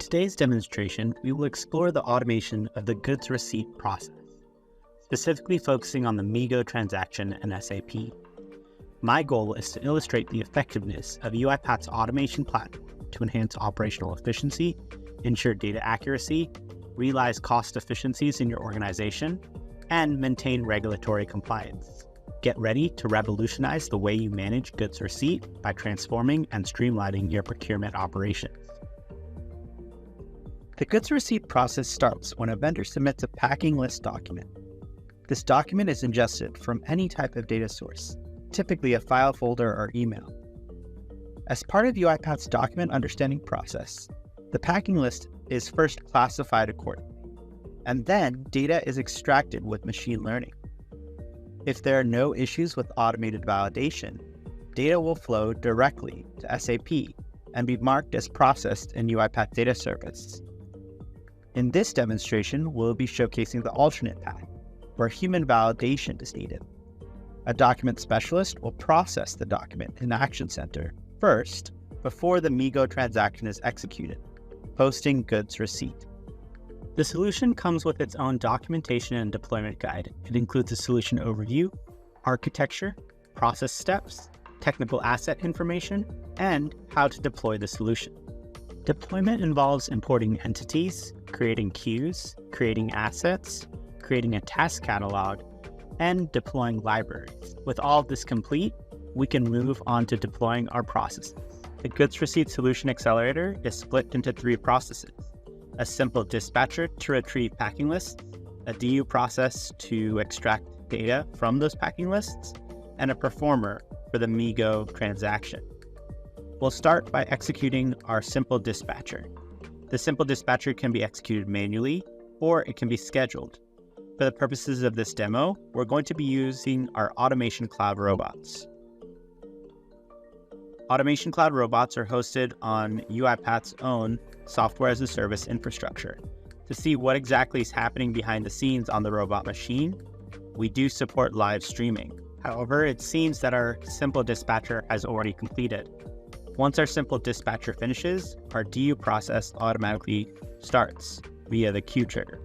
today's demonstration, we will explore the automation of the goods receipt process, specifically focusing on the MIGO transaction and SAP. My goal is to illustrate the effectiveness of UiPath's automation platform to enhance operational efficiency, ensure data accuracy, realize cost efficiencies in your organization, and maintain regulatory compliance. Get ready to revolutionize the way you manage goods receipt by transforming and streamlining your procurement operations. The goods receipt process starts when a vendor submits a packing list document. This document is ingested from any type of data source, typically a file folder or email. As part of UiPath's document understanding process, the packing list is first classified accordingly, and then data is extracted with machine learning. If there are no issues with automated validation, data will flow directly to SAP and be marked as processed in UiPath Data Service. In this demonstration, we'll be showcasing the alternate path, where human validation is needed. A document specialist will process the document in Action Center first before the MIGO transaction is executed, posting goods receipt. The solution comes with its own documentation and deployment guide. It includes a solution overview, architecture, process steps, technical asset information, and how to deploy the solution. Deployment involves importing entities, creating queues, creating assets, creating a task catalog, and deploying libraries. With all of this complete, we can move on to deploying our processes. The goods receipt solution accelerator is split into 3 processes: a simple dispatcher to retrieve packing lists, a DU process to extract data from those packing lists, and a performer for the MIGO transaction. We'll start by executing our simple dispatcher. The simple dispatcher can be executed manually, or it can be scheduled. For the purposes of this demo, we're going to be using our Automation Cloud robots. Automation Cloud robots are hosted on UiPath's own software as a service infrastructure. To see what exactly is happening behind the scenes on the robot machine, we do support live streaming. However, it seems that our simple dispatcher has already completed. Once our simple dispatcher finishes, our DU process automatically starts via the queue trigger.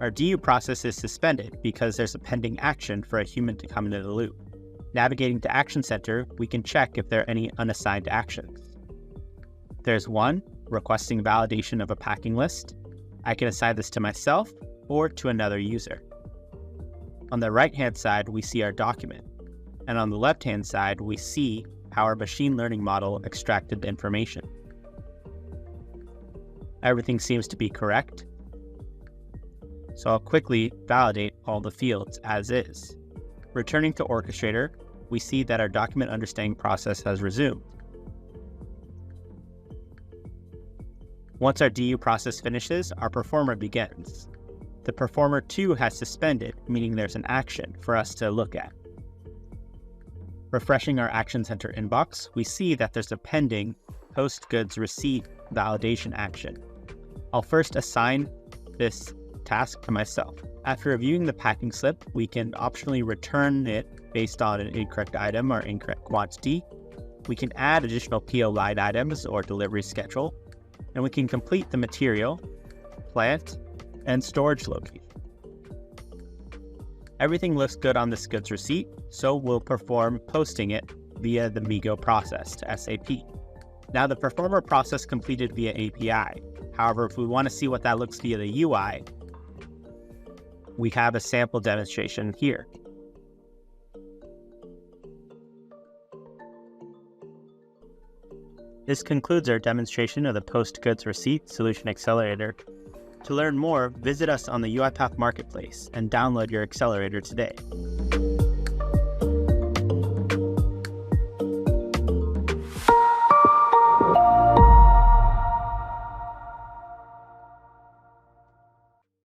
Our DU process is suspended because there's a pending action for a human to come into the loop. Navigating to Action Center, we can check if there are any unassigned actions. There's one, requesting validation of a packing list. I can assign this to myself or to another user. On the right-hand side, we see our document. And on the left-hand side, we see how our machine learning model extracted the information. Everything seems to be correct. So I'll quickly validate all the fields as is. Returning to Orchestrator, we see that our document understanding process has resumed. Once our DU process finishes, our performer begins. The performer too has suspended, meaning there's an action for us to look at. Refreshing our Action Center inbox, we see that there's a pending post goods receipt validation action. I'll first assign this task to myself. After reviewing the packing slip, we can optionally return it based on an incorrect item or incorrect quantity. We can add additional PO line items or delivery schedule, and we can complete the material, plant, and storage location. Everything looks good on this goods receipt, so we'll perform posting it via the MIGO process to SAP. Now the performer process completed via API. However, if we want to see what that looks via the UI, we have a sample demonstration here. This concludes our demonstration of the Post Goods Receipt Solution Accelerator. To learn more, visit us on the UiPath Marketplace and download your accelerator today.